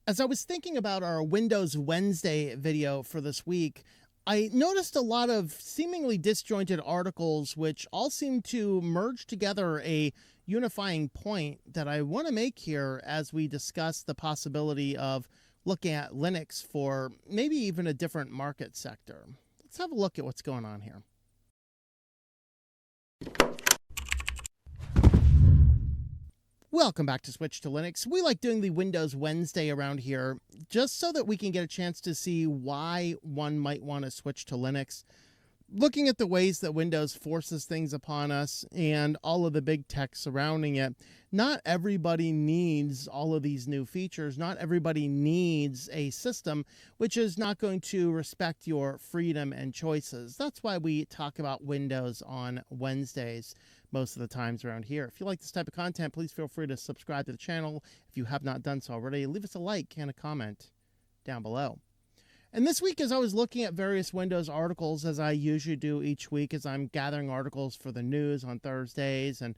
As I was thinking about our Windows Wednesday video for this week, I noticed a lot of seemingly disjointed articles which all seem to merge together a unifying point that I want to make here as we discuss the possibility of looking at Linux for maybe even a different market sector. Let's have a look at what's going on here. Welcome back to Switch to Linux. We like doing the Windows Wednesday around here just so that we can get a chance to see why one might want to switch to Linux, looking at the ways that Windows forces things upon us and all of the big tech surrounding it. Not everybody needs all of these new features. Not everybody needs a system which is not going to respect your freedom and choices. That's why we talk about Windows on Wednesdays most of the times around here. If you like this type of content, please feel free to subscribe to the channel. If you have not done so already, leave us a like and a comment down below. And this week, as I was looking at various Windows articles, as I usually do each week, as I'm gathering articles for the news on Thursdays and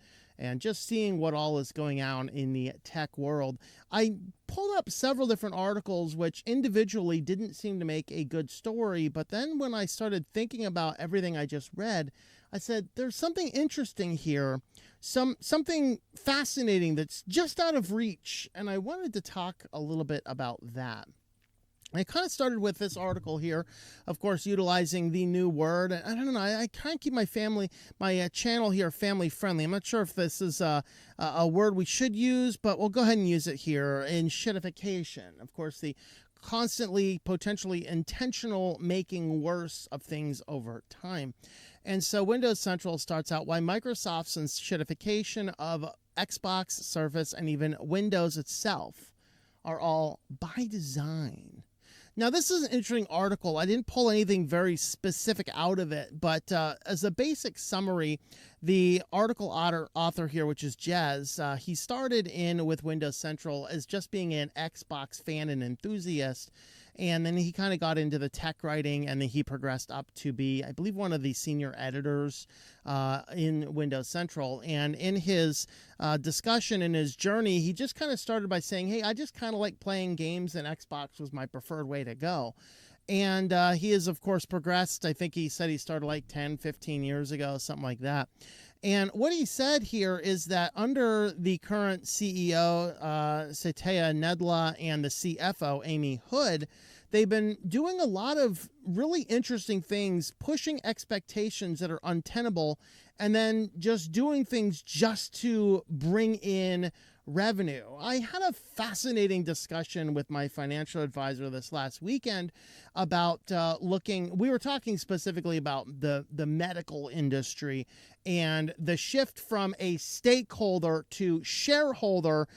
just seeing what all is going on in the tech world, I pulled up several different articles which individually didn't seem to make a good story. But then when I started thinking about everything I just read, I said, there's something interesting here, something fascinating that's just out of reach. And I wanted to talk a little bit about that. I kind of started with this article here, of course, utilizing the new word. I don't know. I kind of keep my channel here family friendly. I'm not sure if this is a word we should use, but we'll go ahead and use it here in shitification. Of course, the constantly, potentially intentional making worse of things over time. And so Windows Central starts out why Microsoft's shitification of Xbox, Surface, and even Windows itself are all by design. Now, this is an interesting article. I didn't pull anything very specific out of it, but as a basic summary, the article author here, which is Jez, he started in with Windows Central as just being an Xbox fan and enthusiast, and then he kind of got into the tech writing, and then he progressed up to be, I believe, one of the senior editors in Windows Central. And in his discussion, in his journey, he just kind of started by saying, hey, I just kind of like playing games, and Xbox was my preferred way to go. And he has, of course, progressed. I think he said he started like 10, 15 years ago, something like that. And what he said here is that under the current CEO, Satya Nadella, and the CFO, Amy Hood, they've been doing a lot of really interesting things, pushing expectations that are untenable, and then just doing things just to bring in revenue. I had a fascinating discussion with my financial advisor this last weekend about we were talking specifically about the medical industry and the shift from a stakeholder to shareholder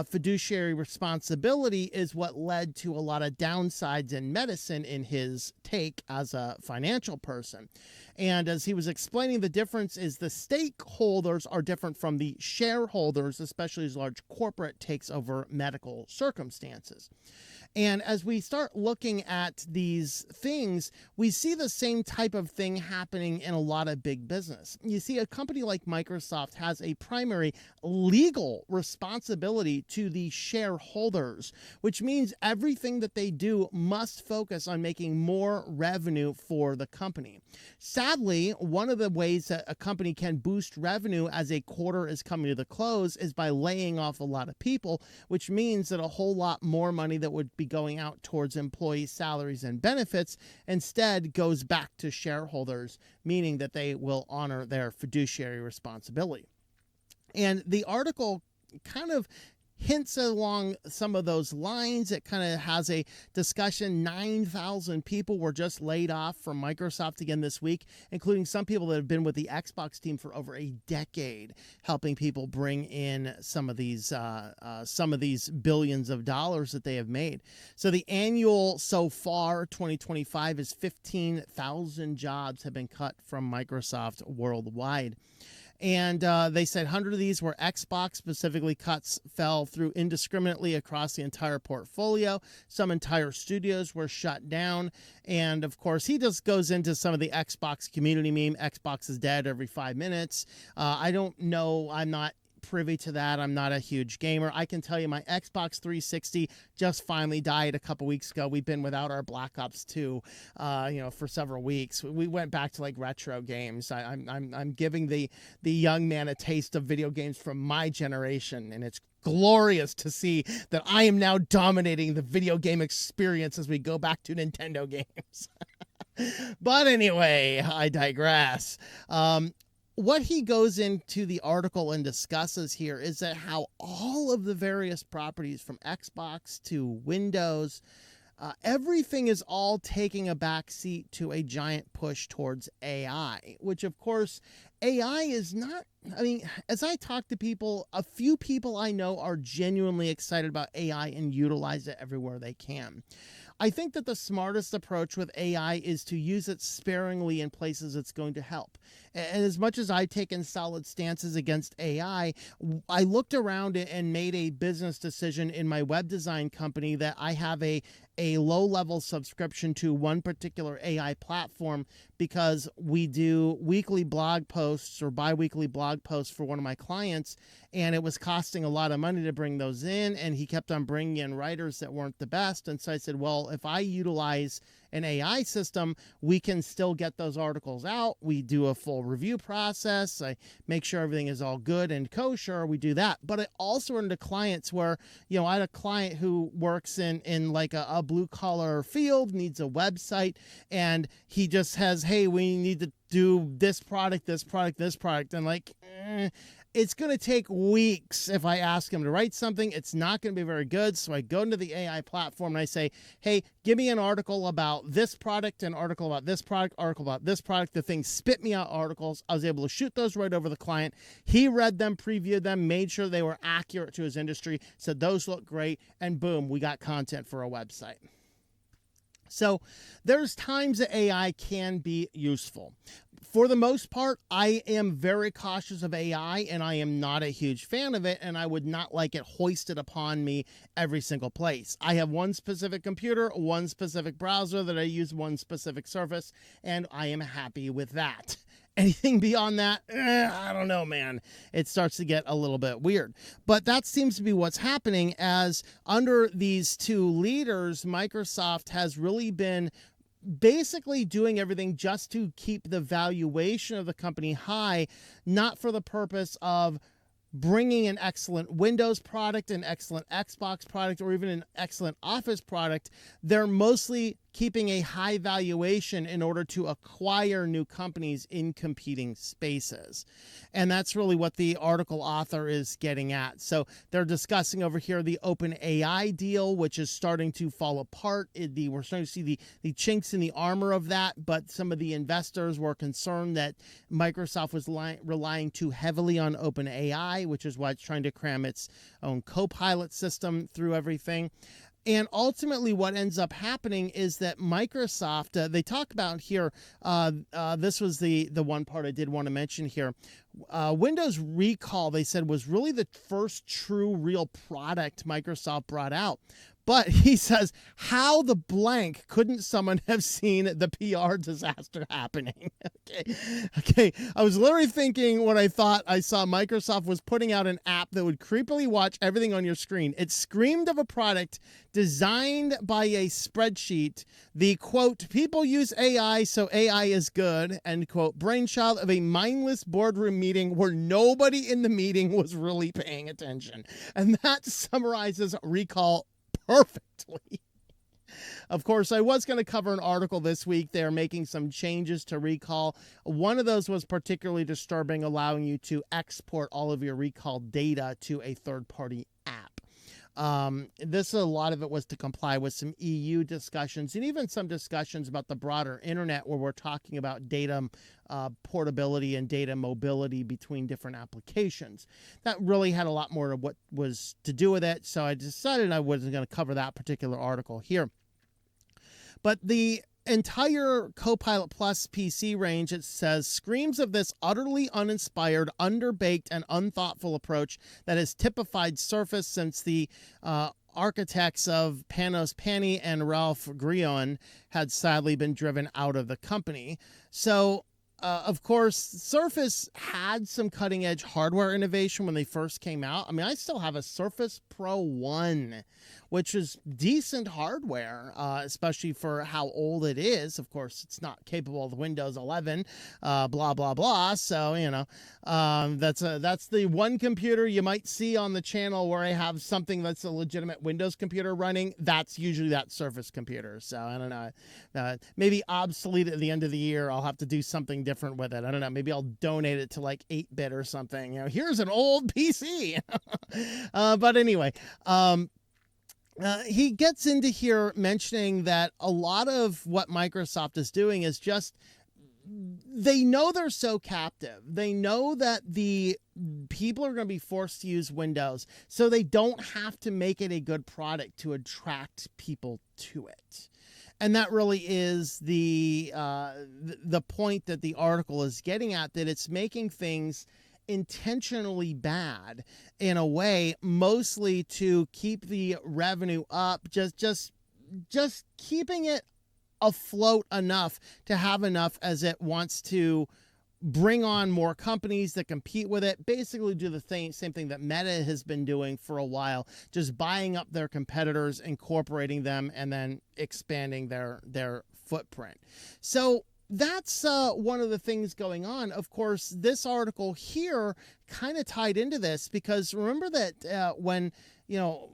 fiduciary responsibility is what led to a lot of downsides in medicine in his take as a financial person. And as he was explaining, the difference is the stakeholders are different from the shareholders, especially as large corporate takes over medical circumstances. And as we start looking at these things, we see the same type of thing happening in a lot of big business. You see, a company like Microsoft has a primary legal responsibility to the shareholders, which means everything that they do must focus on making more revenue for the company. Sadly, one of the ways that a company can boost revenue as a quarter is coming to the close is by laying off a lot of people, which means that a whole lot more money that would be going out towards employee salaries and benefits instead goes back to shareholders, meaning that they will honor their fiduciary responsibility. And the article kind of hints along some of those lines. It kind of has a discussion. 9,000 people were just laid off from Microsoft again this week, including some people that have been with the Xbox team for over a decade, helping people bring in some of these billions of dollars that they have made. So the annual so far 2025 is 15,000 jobs have been cut from Microsoft worldwide. And they said 100 of these were Xbox, specifically cuts fell through indiscriminately across the entire portfolio. Some entire studios were shut down. And of course, he just goes into some of the Xbox community meme. Xbox is dead every 5 minutes. I don't know. I'm not privy to that. I'm not a huge gamer. I can tell you my Xbox 360 just finally died a couple weeks ago. We've been without our Black Ops 2, for several weeks. We went back to like retro games. I'm giving the young man a taste of video games from my generation, and it's glorious to see that I am now dominating the video game experience as we go back to Nintendo games. But anyway, I digress. What he goes into the article and discusses here is that how all of the various properties from Xbox to Windows, everything is all taking a backseat to a giant push towards AI, which of course AI is not, as I talk to people, a few people I know are genuinely excited about AI and utilize it everywhere they can. I think that the smartest approach with AI is to use it sparingly in places it's going to help. And as much as I've taken solid stances against AI, I looked around and made a business decision in my web design company that I have a low-level subscription to one particular AI platform because we do weekly blog posts or bi-weekly blog posts for one of my clients, and it was costing a lot of money to bring those in, and he kept on bringing in writers that weren't the best. And so I said, well, if I utilize an AI system, we can still get those articles out. We do a full review process. I make sure everything is all good and kosher. We do that. But I also run into clients where, I had a client who works in like a blue collar field, needs a website, and he just says, hey, we need to do this product, this product, this product. And like, it's going to take weeks if I ask him to write something. It's not going to be very good. So I go into the AI platform and I say, hey, give me an article about this product, an article about this product, article about this product. The thing spit me out articles. I was able to shoot those right over the client. He read them, previewed them, made sure they were accurate to his industry, said those look great, and boom, we got content for a website. So there's times that AI can be useful. For the most part, I am very cautious of AI, and I am not a huge fan of it, and I would not like it hoisted upon me every single place. I have one specific computer, one specific browser that I use, one specific service, and I am happy with that. Anything beyond that, I don't know, man. It starts to get a little bit weird. But that seems to be what's happening, as under these two leaders, Microsoft has really been basically doing everything just to keep the valuation of the company high, not for the purpose of bringing an excellent Windows product, an excellent Xbox product, or even an excellent Office product. They're mostly keeping a high valuation in order to acquire new companies in competing spaces. And that's really what the article author is getting at. So they're discussing over here the OpenAI deal, which is starting to fall apart. We're starting to see the chinks in the armor of that, but some of the investors were concerned that Microsoft was relying too heavily on OpenAI, which is why it's trying to cram its own Copilot system through everything. And ultimately what ends up happening is that Microsoft, they talk about here, this was the one part I did want to mention here. Windows Recall, they said, was really the first true real product Microsoft brought out. But he says, how the blank couldn't someone have seen the PR disaster happening? Okay. I was literally thinking when I thought I saw Microsoft was putting out an app that would creepily watch everything on your screen. It screamed of a product designed by a spreadsheet. The quote, people use AI, so AI is good, end quote, brainchild of a mindless boardroom meeting where nobody in the meeting was really paying attention. And that summarizes Recall perfectly. Of course, I was going to cover an article this week. They're making some changes to Recall. One of those was particularly disturbing, allowing you to export all of your Recall data to a third-party app. A lot of it was to comply with some EU discussions and even some discussions about the broader internet, where we're talking about data portability and data mobility between different applications. That really had a lot more of what was to do with it, so I decided I wasn't going to cover that particular article here. But the entire Copilot Plus PC range, it says, screams of this utterly uninspired, underbaked, and unthoughtful approach that has typified Surface since the architects of Panos Panay and Ralph Grion had sadly been driven out of the company. So of course, Surface had some cutting edge hardware innovation when they first came out. I mean, I still have a Surface Pro 1, which is decent hardware, especially for how old it is. Of course, it's not capable of Windows 11, blah, blah, blah. So, you know, that's the one computer you might see on the channel where I have something that's a legitimate Windows computer running. That's usually that Surface computer. So, I don't know, maybe obsolete at the end of the year. I'll have to do something different with it. I don't know. Maybe I'll donate it to like 8-bit or something. You know, here's an old PC. But anyway, he gets into here mentioning that a lot of what Microsoft is doing is just, they know they're so captive. They know that the people are going to be forced to use Windows, so they don't have to make it a good product to attract people to it. And that really is the point that the article is getting at, that it's making things intentionally bad in a way, mostly to keep the revenue up, just keeping it afloat enough to have enough as it wants to bring on more companies that compete with it, basically do the same thing that Meta has been doing for a while, just buying up their competitors, incorporating them, and then expanding their footprint. So that's one of the things going on. Of course, this article here kind of tied into this, because remember that when, you know,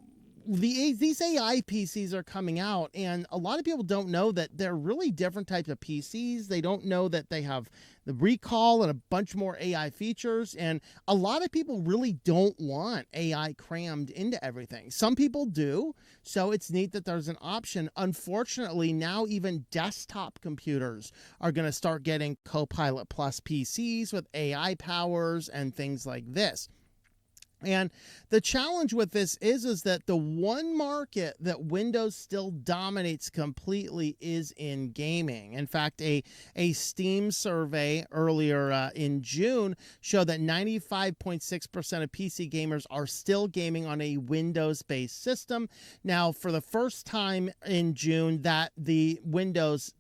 these AI PCs are coming out, and a lot of people don't know that they're really different types of PCs. They don't know that they have the recall and a bunch more AI features, and a lot of people really don't want AI crammed into everything. Some people do, so it's neat that there's an option. Unfortunately, now even desktop computers are going to start getting Copilot Plus PCs with AI powers and things like this. And the challenge with this is that the one market that Windows still dominates completely is in gaming. In fact, a Steam survey earlier in June showed that 95.6% of PC gamers are still gaming on a Windows-based system. Now, for the first time in June, that the Windows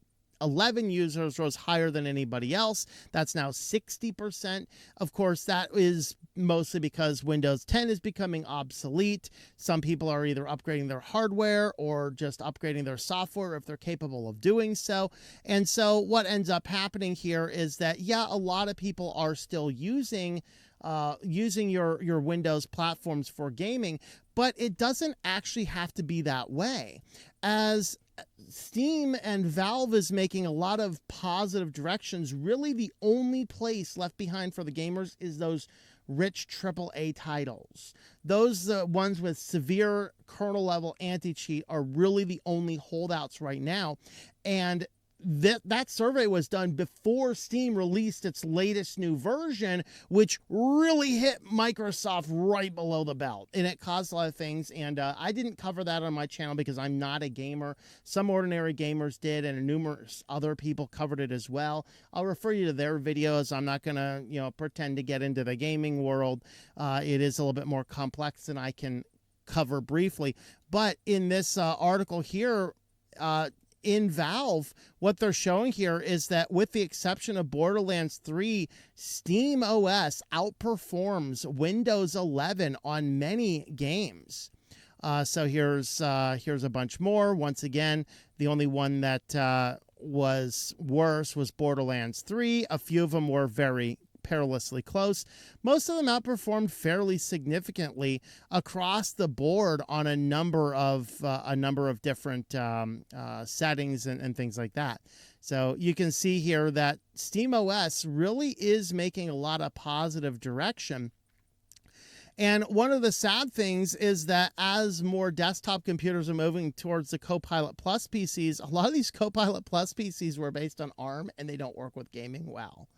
11 users was higher than anybody else. That's now 60%. Of course, that is mostly because Windows 10 is becoming obsolete. Some people are either upgrading their hardware or just upgrading their software if they're capable of doing so. And so what ends up happening here is that, yeah, a lot of people are still using your Windows platforms for gaming, but it doesn't actually have to be that way. As Steam and Valve is making a lot of positive directions, really the only place left behind for the gamers is those rich AAA titles. Those ones with severe kernel level anti-cheat are really the only holdouts right now. And that survey was done before Steam released its latest new version, which really hit Microsoft right below the belt, and it caused a lot of things. And I didn't cover that on my channel because I'm not a gamer. Some ordinary gamers did, and numerous other people covered it as well. I'll refer you to their videos. I'm not gonna, pretend to get into the gaming world. It is a little bit more complex than I can cover briefly. But in this article here, in Valve, what they're showing here is that with the exception of Borderlands 3, Steam OS outperforms Windows 11 on many games. So here's a bunch more. Once again, the only one that was worse was Borderlands 3. A few of them were very perilously close. Most of them outperformed fairly significantly across the board on a number of different settings and things like that. So you can see here that SteamOS really is making a lot of positive direction. And one of the sad things is that as more desktop computers are moving towards the Copilot Plus PCs, a lot of these Copilot Plus PCs were based on ARM, and they don't work with gaming well.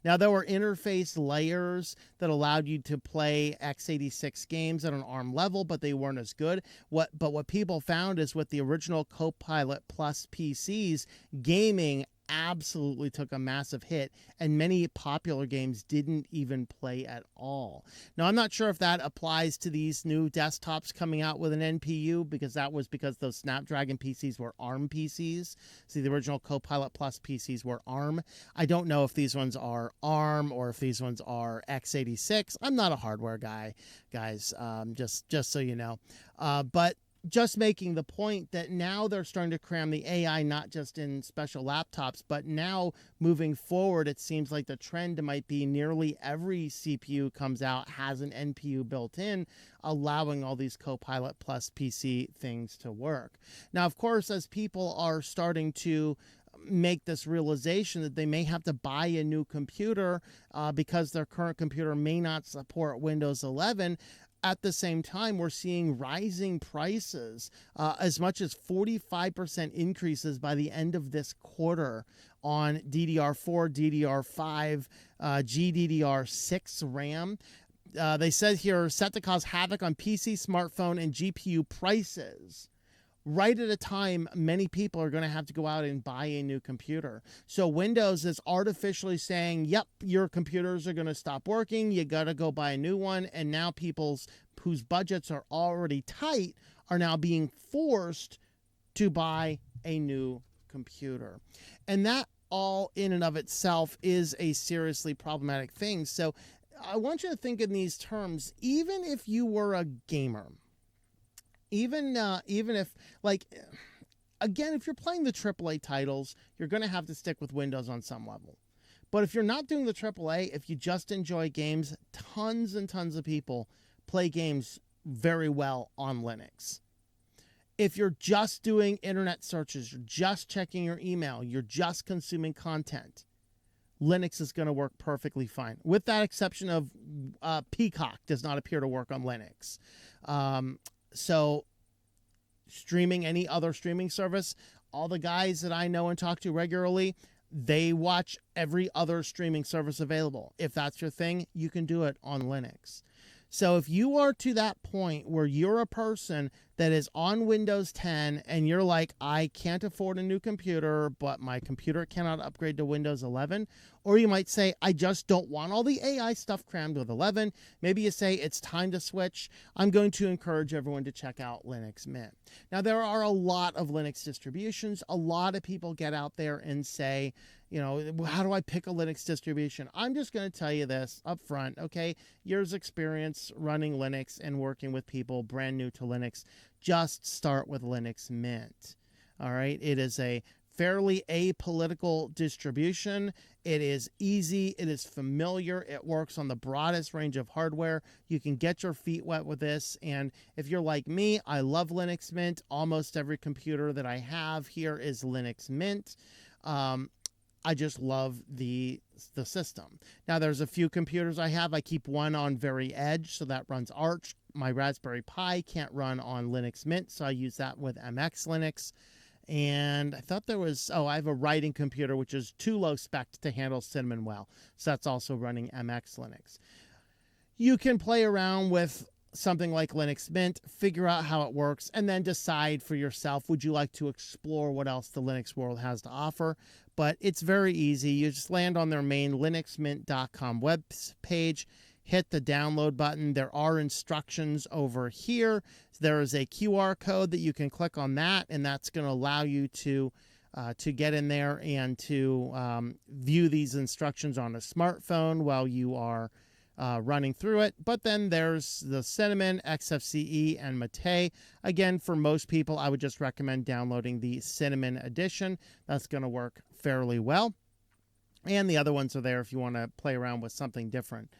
Now, there were interface layers that allowed you to play x86 games at an ARM level, but they weren't as good. But what people found is with the original Copilot Plus PCs, gaming absolutely took a massive hit, and many popular games didn't even play at all. Now, I'm not sure if that applies to these new desktops coming out with an NPU, because that was because those Snapdragon PCs were ARM PCs. See, the original Copilot Plus PCs were ARM. I don't know if these ones are ARM or if these ones are x86. I'm not a hardware guy, guys, just so you know. But just making the point that now they're starting to cram the AI not just in special laptops, but now moving forward, it seems like the trend might be nearly every CPU comes out has an NPU built in, allowing all these Copilot Plus PC things to work. Now, of course, as people are starting to make this realization that they may have to buy a new computer because their current computer may not support Windows 11, at the same time, we're seeing rising prices, as much as 45% increases by the end of this quarter on DDR4, DDR5, GDDR6 RAM. They said here, set to cause havoc on PC, smartphone, and GPU prices. Right at a time, many people are going to have to go out and buy a new computer. So Windows is artificially saying, yep, your computers are going to stop working. You got to go buy a new one. And now people whose budgets are already tight are now being forced to buy a new computer. And that all in and of itself is a seriously problematic thing. So I want you to think in these terms. Even if you were a gamer, even if, like, again, if you're playing the AAA titles, you're going to have to stick with Windows on some level. But if you're not doing the AAA, if you just enjoy games, tons and tons of people play games very well on Linux. If you're just doing internet searches, you're just checking your email, you're just consuming content, Linux is going to work perfectly fine. With that exception of Peacock does not appear to work on Linux. So streaming, any other streaming service, all the guys that I know and talk to regularly, they watch every other streaming service available. If that's your thing, you can do it on Linux. So if you are to that point where you're a person that is on Windows 10 and you're like, I can't afford a new computer, but my computer cannot upgrade to Windows 11, or you might say, I just don't want all the AI stuff crammed with 11. Maybe you say it's time to switch. I'm going to encourage everyone to check out Linux Mint. Now, there are a lot of Linux distributions. A lot of people get out there and say, you know, how do I pick a Linux distribution? I'm just going to tell you this up front, okay? Years experience running Linux and working with people brand new to Linux. Just start with Linux Mint, all right? It is a fairly apolitical distribution. It is easy. It is familiar. It works on the broadest range of hardware. You can get your feet wet with this. And if you're like me, I love Linux Mint. Almost every computer that I have here is Linux Mint. I just love the system. Now, there's a few computers I have. I keep one on very edge, so that runs Arch. My Raspberry Pi can't run on Linux Mint, so I use that with MX Linux. And I thought there was, I have a writing computer, which is too low spec to handle Cinnamon well. So that's also running MX Linux. You can play around with something like Linux Mint, figure out how it works, and then decide for yourself, would you like to explore what else the Linux world has to offer? But it's very easy. You just land on their main linuxmint.com web page, hit the download button. There are instructions over here. There is a QR code that you can click on that, and that's going to allow you to get in there and to view these instructions on a smartphone while you are running through it. But then there's the Cinnamon, XFCE, and Mate. Again, for most people, I would just recommend downloading the Cinnamon edition. That's going to work fairly well. And the other ones are there if you want to play around with something different.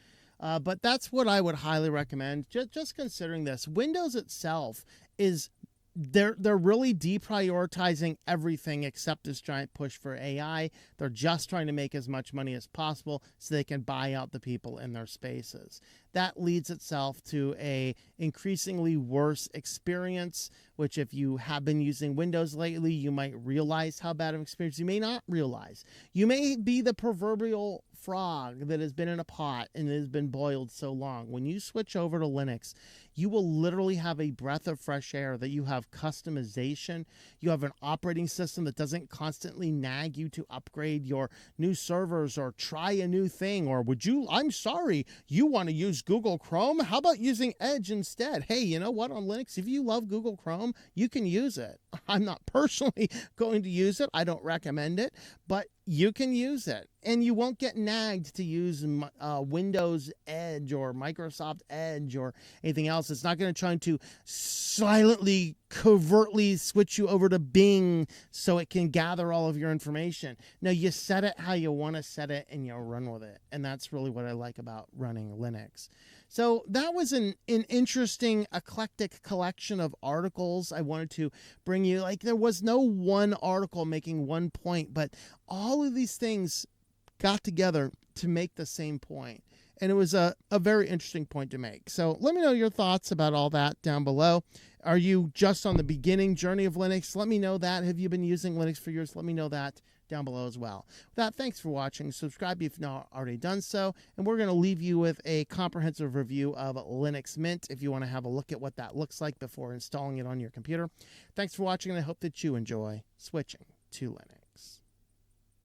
But that's what I would highly recommend. Just considering this, Windows itself is they're really deprioritizing everything except this giant push for AI. They're just trying to make as much money as possible so they can buy out the people in their spaces. That leads itself to a increasingly worse experience, which if you have been using Windows lately, you might realize how bad of an experience. You may not realize. You may be the proverbial frog that has been in a pot and has been boiled so long. When you switch over to Linux, you will literally have a breath of fresh air, that you have customization. You have an operating system that doesn't constantly nag you to upgrade your new servers or try a new thing. Or I'm sorry, you want to use Google Chrome? How about using Edge instead? Hey, you know what? On Linux, if you love Google Chrome, you can use it. I'm not personally going to use it. I don't recommend it, but you can use it, and you won't get nagged to use Windows Edge or Microsoft Edge or anything else. It's not going to try to silently, covertly switch you over to Bing so it can gather all of your information. No, you set it how you want to set it, and you run with it. And that's really what I like about running Linux. So that was an interesting, eclectic collection of articles I wanted to bring you. Like, there was no one article making one point, but all of these things got together to make the same point. And it was a very interesting point to make. So let me know your thoughts about all that down below. Are you just on the beginning journey of Linux? Let me know that. Have you been using Linux for years? Let me know that down below as well. With that, thanks for watching. Subscribe if you've not already done so. And we're going to leave you with a comprehensive review of Linux Mint if you want to have a look at what that looks like before installing it on your computer. Thanks for watching, and I hope that you enjoy switching to Linux.